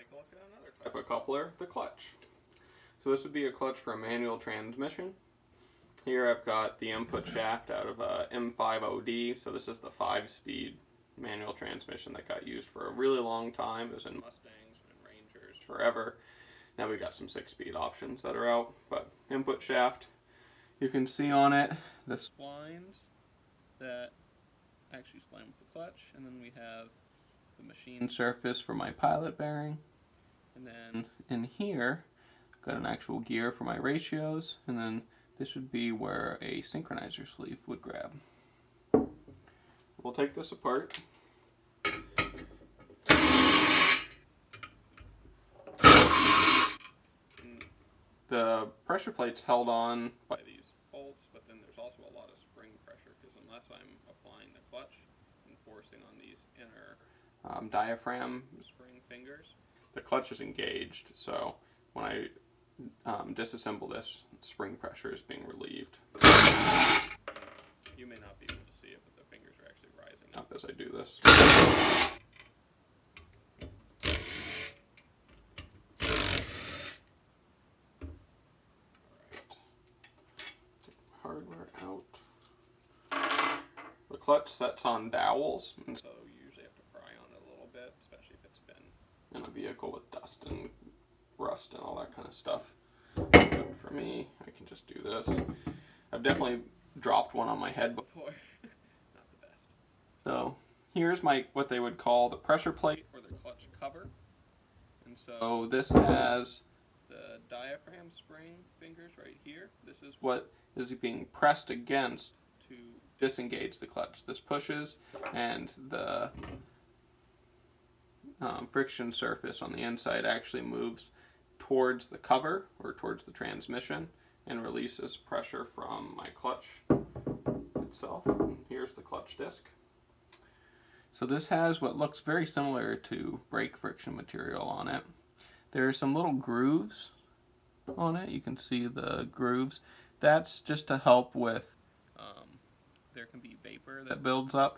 take a look at another type of coupler, the clutch. So this would be a clutch for a manual transmission. Here I've got the input shaft out of a M50D, so this is the 5-speed manual transmission that got used for a really long time. It was in Mustangs and Rangers forever. Now we've got some 6-speed options that are out, but input shaft, you can see on it the splines that actually spline with the clutch, and then we have the machine surface for my pilot bearing, and then in here I've got an actual gear for my ratios, and then this would be where a synchronizer sleeve would grab. We'll take this apart. The pressure plate's held on by these bolts, but then there's also a lot of spring pressure, because unless I'm applying the clutch and forcing on these inner diaphragm spring fingers, the clutch is engaged, so when I disassemble this, spring pressure is being relieved. You may not be able to see it, but the fingers are actually rising up as I do this. Hardware out. The clutch sets on dowels, and so you usually have to pry on it a little bit, especially if it's been in a vehicle with dust and rust and all that kind of stuff. But for me, I can just do this. I've definitely dropped one on my head before. Not the best. So here's my what they would call the pressure plate or the clutch cover. And so this has the diaphragm spring fingers right here. This is what is being pressed against to disengage the clutch. This pushes, and the friction surface on the inside actually moves towards the cover or towards the transmission and releases pressure from my clutch itself. And here's the clutch disc. So this has what looks very similar to brake friction material on it. There are some little grooves on it. You can see the grooves. That's just to help with, there can be vapor that builds up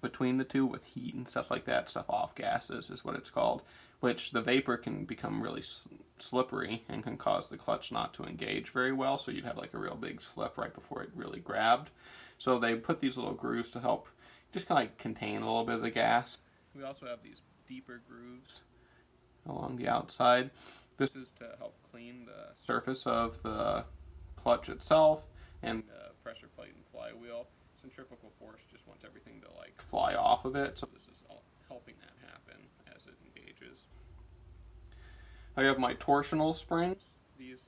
between the two with heat and stuff like that. Stuff off gases is what it's called, which the vapor can become really slippery and can cause the clutch not to engage very well, so you'd have like a real big slip right before it really grabbed. So they put these little grooves to help just kind of like contain a little bit of the gas. We also have these deeper grooves along the outside. This is to help clean the surface of the clutch itself and the pressure plate and flywheel. Centrifugal force just wants everything to like fly off of it, so this is all helping that happen as it engages. I have my torsional springs. These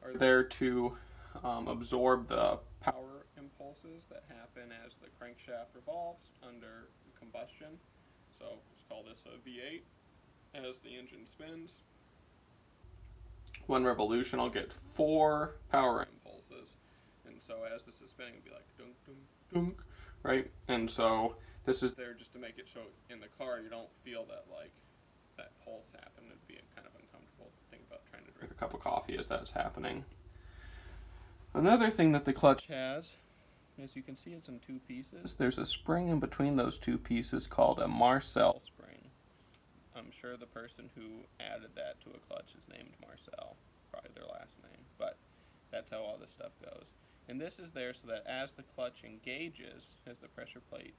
are there to absorb the power impulses that happen as the crankshaft revolves under combustion. So let's call this a V8 as the engine spins. One revolution, I'll get 4 power impulses, and so as this is spinning, it'll be like dunk, dunk, dunk, right? And so this is there just to make it so in the car you don't feel that like that pulse happen. It'd be kind of uncomfortable to think about trying to drink a cup of coffee as that's happening. Another thing that the clutch has, as you can see, it's in 2 pieces. There's a spring in between those 2 pieces called a Marcel spring. I'm sure the person who added that to a clutch is named Marcel, probably their last name, but that's how all this stuff goes. And this is there so that as the clutch engages, as the pressure plate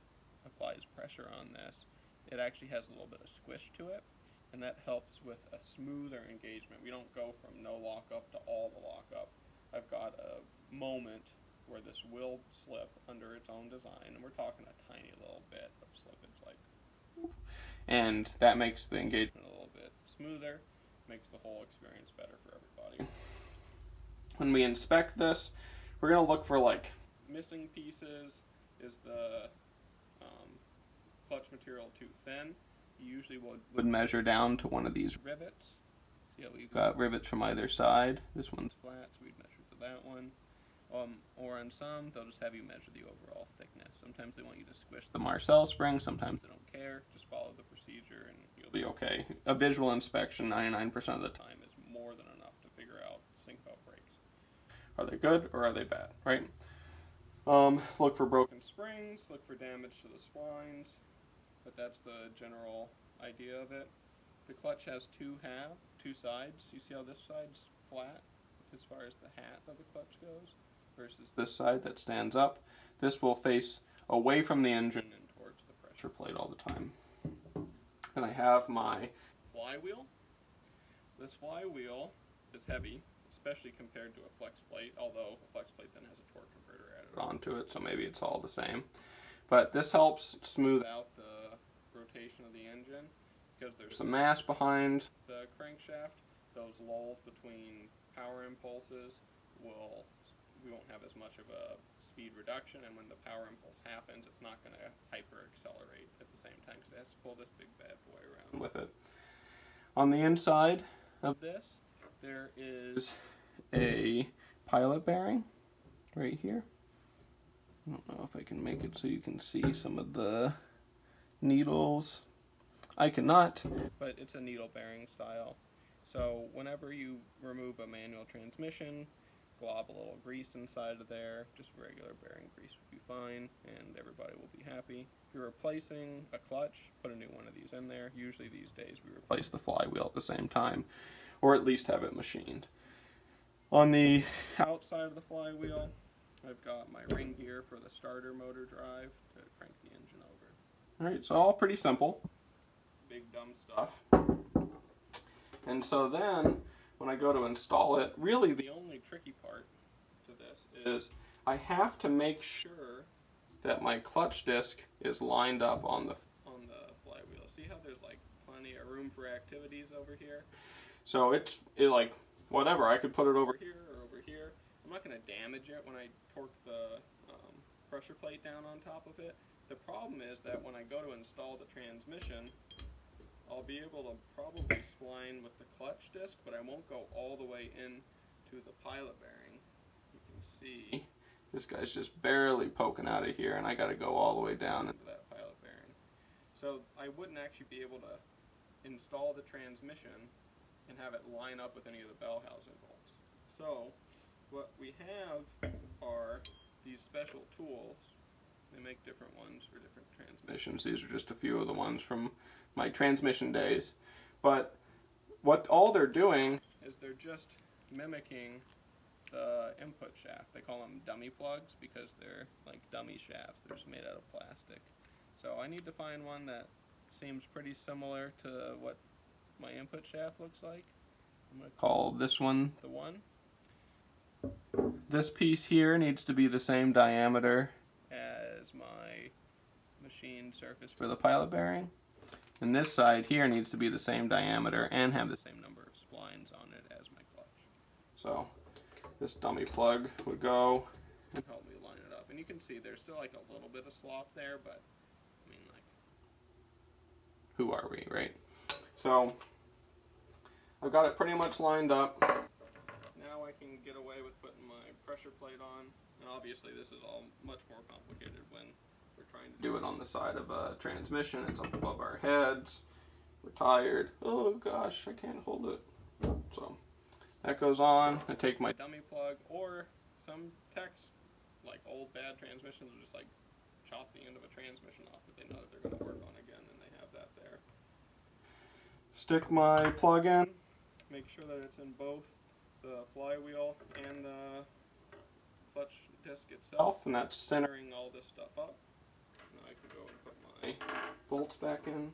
applies pressure on this, it actually has a little bit of squish to it, and that helps with a smoother engagement. We don't go from no lockup to all the lockup. I've got a moment where this will slip under its own design, and we're talking a tiny little bit of slippage, like, and that makes the engagement a little bit smoother, makes the whole experience better for everybody. When we inspect this, we're going to look for like missing pieces. Is the clutch material too thin? You usually would measure down to one of these rivets. See how we've got rivets from either side. This one's flat, so we'd measure to that one. Or on some, they'll just have you measure the overall thickness. Sometimes they want you to squish the Marcel spring, sometimes they don't care. Just follow the procedure and you'll be okay. A visual inspection 99% of the time is more than enough to figure out, think about brakes. Are they good or are they bad, right? Look for broken springs, look for damage to the splines, but that's the general idea of it. the clutch has two sides. You see how this side's flat as far as the hat of the clutch goes versus this side that stands up. This will face away from the engine and towards the pressure plate all the time. And I have my flywheel. This flywheel is heavy, especially compared to a flex plate, although a flex plate then has a torque converter added onto it, so maybe it's all the same. But this helps smooth out the rotation of the engine because there's some mass behind the crankshaft. Those lulls between power impulses we won't have as much of a speed reduction, and when the power impulse happens, it's not going to hyper accelerate at the same time because it has to pull this big bad boy around with it. On the inside of this, there is a pilot bearing right here. I don't know if I can make it so you can see some of the needles. I cannot, but it's a needle bearing style. So whenever you remove a manual transmission, glob a little grease inside of there. Just regular bearing grease would be fine, and everybody will be happy. If you're replacing a clutch, put a new one of these in there. Usually these days we replace the flywheel at the same time, or at least have it machined. On the outside of the flywheel, I've got my ring gear for the starter motor drive to crank the engine over. Alright, so all pretty simple. Big dumb stuff. And so then, when I go to install it, really the only tricky part to this is I have to make sure that my clutch disc is lined up on the flywheel. See how there's like plenty of room for activities over here? So it's like, whatever, I could put it over here or over here. I'm not going to damage it when I torque the pressure plate down on top of it. The problem is that when I go to install the transmission, I'll be able to probably spline with the clutch disc, but I won't go all the way in to the pilot bearing. You can see this guy's just barely poking out of here, and I got to go all the way down into that pilot bearing. So I wouldn't actually be able to install the transmission and have it line up with any of the bell housing bolts. So what we have are these special tools. They make different ones for different transmissions. These are just a few of the ones from my transmission days. But what all they're doing is they're just mimicking the input shaft. They call them dummy plugs because they're like dummy shafts. They're just made out of plastic. So I need to find one that seems pretty similar to what my input shaft looks like. I'm going to call this one the one. This piece here needs to be the same diameter as my machined surface for the pilot bearing. And this side here needs to be the same diameter and have the same number of splines on it as my clutch. So this dummy plug would go and help me line it up. And you can see there's still like a little bit of slop there, but I mean, like, who are we, right? So I've got it pretty much lined up. Now I can get away with putting my pressure plate on. And obviously this is all much more complicated when we're trying to do it on the side of a transmission. It's up above our heads. We're tired. Oh gosh, I can't hold it. So that goes on. I take my dummy plug, or some techs, like old bad transmissions, will just like chop the end of a transmission off that they know that they're going to work on again, and they have that there. Stick my plug in. Make sure that it's in both the flywheel and the clutch disc itself, and that's centering all this stuff up. Now I can go and put my bolts back in.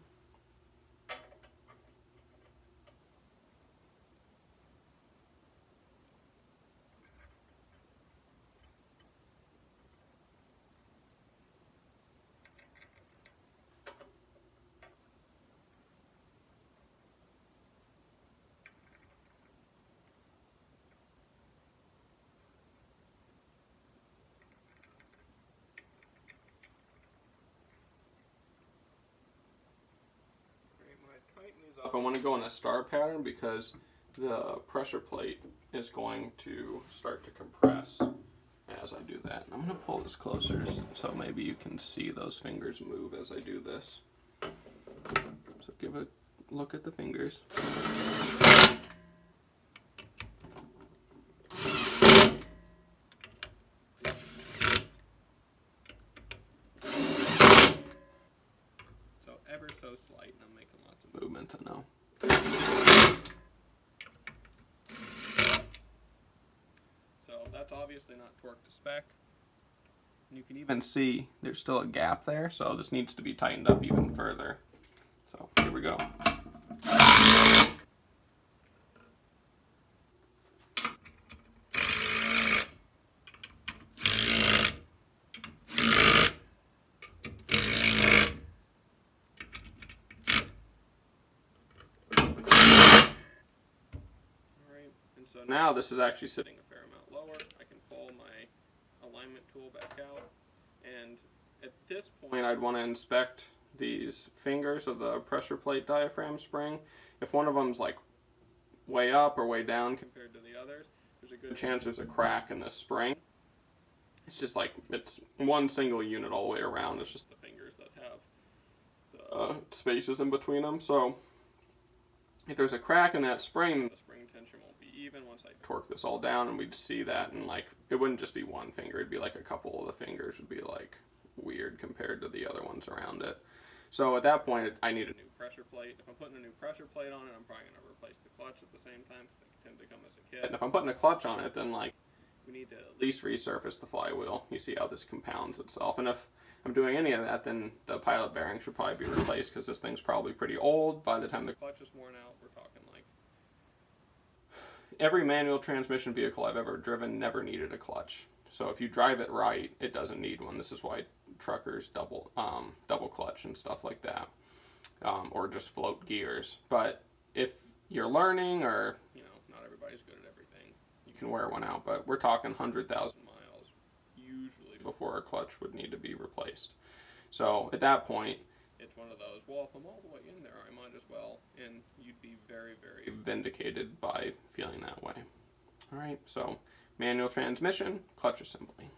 I want to go in a star pattern because the pressure plate is going to start to compress as I do that. I'm going to pull this closer so maybe you can see those fingers move as I do this. So give a look at the fingers. So ever so slight, and I'm making lots of movement, I know. So that's obviously not torque to spec. And you can even see there's still a gap there, so this needs to be tightened up even further. So here we go. Alright, and so now this is actually sitting a fair amount lower. I can pull my alignment tool back out, and at this point I'd want to inspect these fingers of the pressure plate diaphragm spring. If one of them's like way up or way down compared to the others, there's a good chance there's a crack in this spring. It's just like, it's one single unit all the way around. It's just the fingers that have the spaces in between them. So if there's a crack in that spring, then the spring tension won't be even once I torque this all down, and we'd see that, and like, it wouldn't just be one finger, it'd be like a couple of the fingers would be like weird compared to the other ones around it. So at that point, I need a new pressure plate. If I'm putting a new pressure plate on it, I'm probably going to replace the clutch at the same time, because they tend to come as a kit. And if I'm putting a clutch on it, then like, we need to at least resurface the flywheel. You see how this compounds itself. And if I'm doing any of that, then the pilot bearing should probably be replaced, because this thing's probably pretty old. By the time the clutch is worn out, we're talking like... Every manual transmission vehicle I've ever driven never needed a clutch. So if you drive it right, it doesn't need one. This is why truckers double clutch and stuff like that, or just float gears. But if you're learning, or not everybody's good at everything, you can wear one out. But we're talking 100,000 miles usually before a clutch would need to be replaced. So at that point, it's one of those, well, if I'm all the way in there, I might as well, and you'd be very, very vindicated by feeling that way. All right, so manual transmission, clutch assembly.